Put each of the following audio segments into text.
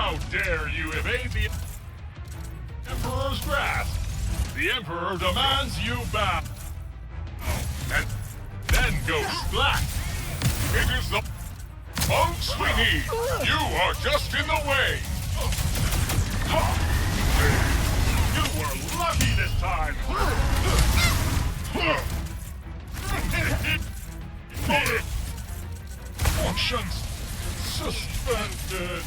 How dare you evade the Emperor's grasp? The Emperor demands you bow. And then goes black. It is the monks we need. You are just in the way. You were lucky this time. Functions suspended.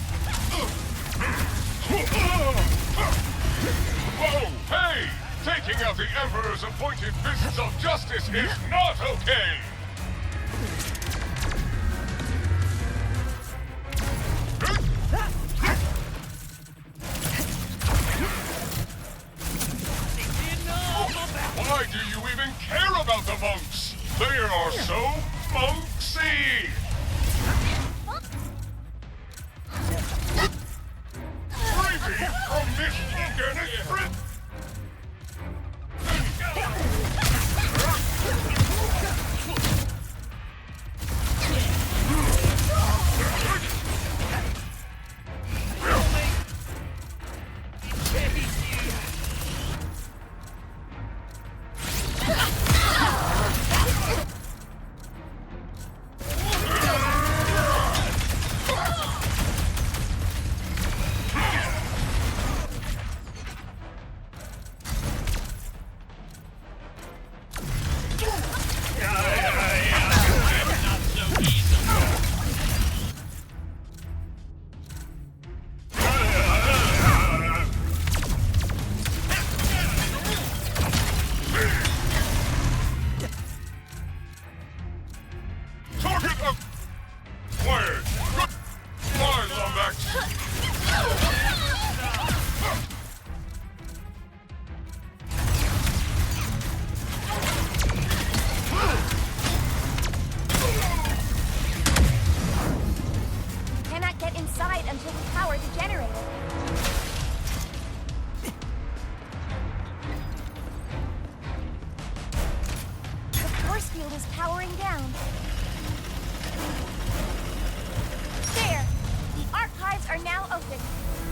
Whoa, hey! Taking out the Emperor's appointed fists of justice is not okay! Why do you even care about the monks? They are so monksy! Free me from this organic friend!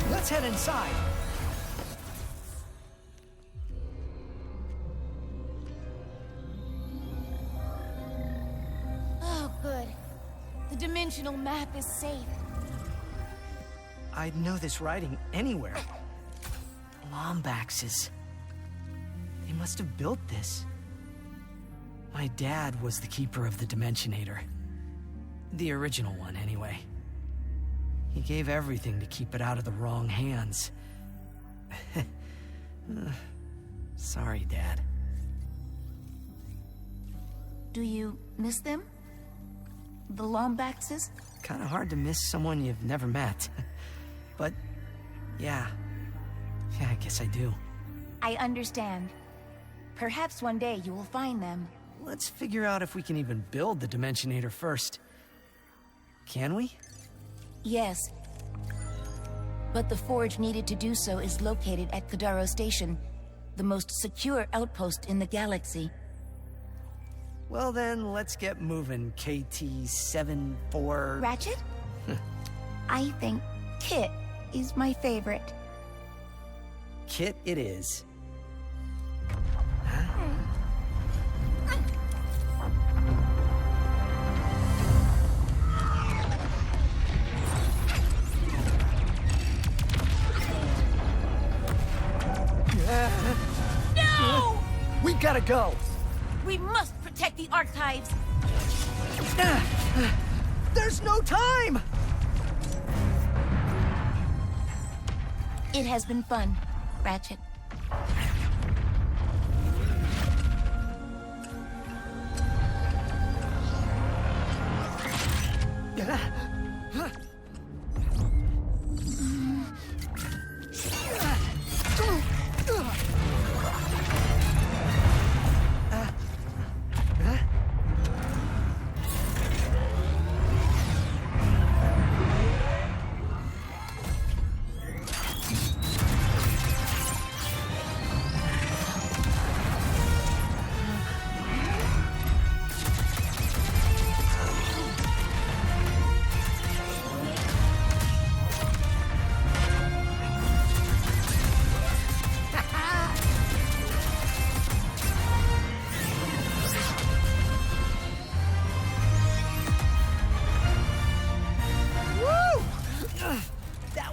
Let's head inside. Oh, good. The dimensional map is safe. I'd know this writing anywhere. Lombaxes. They must have built this. My dad was the keeper of the Dimensionator. The original one, anyway. He gave everything to keep it out of the wrong hands. Sorry, Dad. Do you miss them? The Lombaxes? Kinda hard to miss someone you've never met. But, yeah. Yeah, I guess I do. I understand. Perhaps one day you will find them. Let's figure out if we can even build the Dimensionator first. Can we? Yes. But the forge needed to do so is located at Kadaro Station, the most secure outpost in the galaxy. Well then, let's get moving, KT-74... Ratchet? I think Kit is my favorite. Kit it is. No! We gotta go! We must protect the archives! There's no time! It has been fun, Ratchet.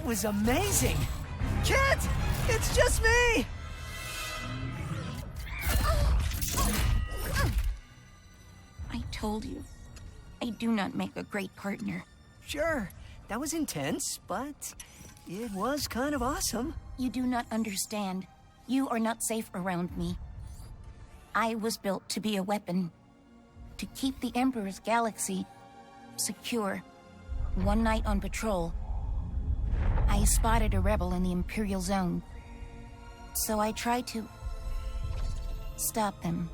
was amazing! Kit! It's just me! I told you, I do not make a great partner. Sure, that was intense, but it was kind of awesome. You do not understand. You are not safe around me. I was built to be a weapon, to keep the Emperor's galaxy secure. One night on patrol, I spotted a rebel in the Imperial Zone. So I tried to stop them.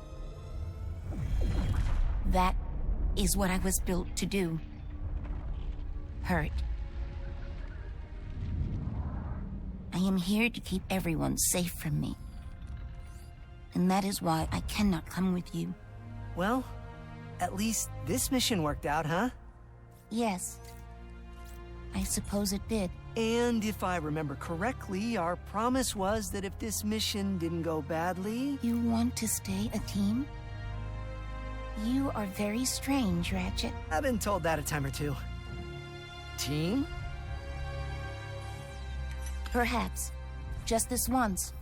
That is what I was built to do. Hurt. I am here to keep everyone safe from me. And that is why I cannot come with you. Well, at least this mission worked out, huh? Yes. I suppose it did. And if I remember correctly, our promise was that if this mission didn't go badly... You want to stay a team? You are very strange, Ratchet. I've been told that a time or two. Team? Perhaps. Just this once.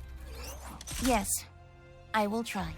Yes, I will try.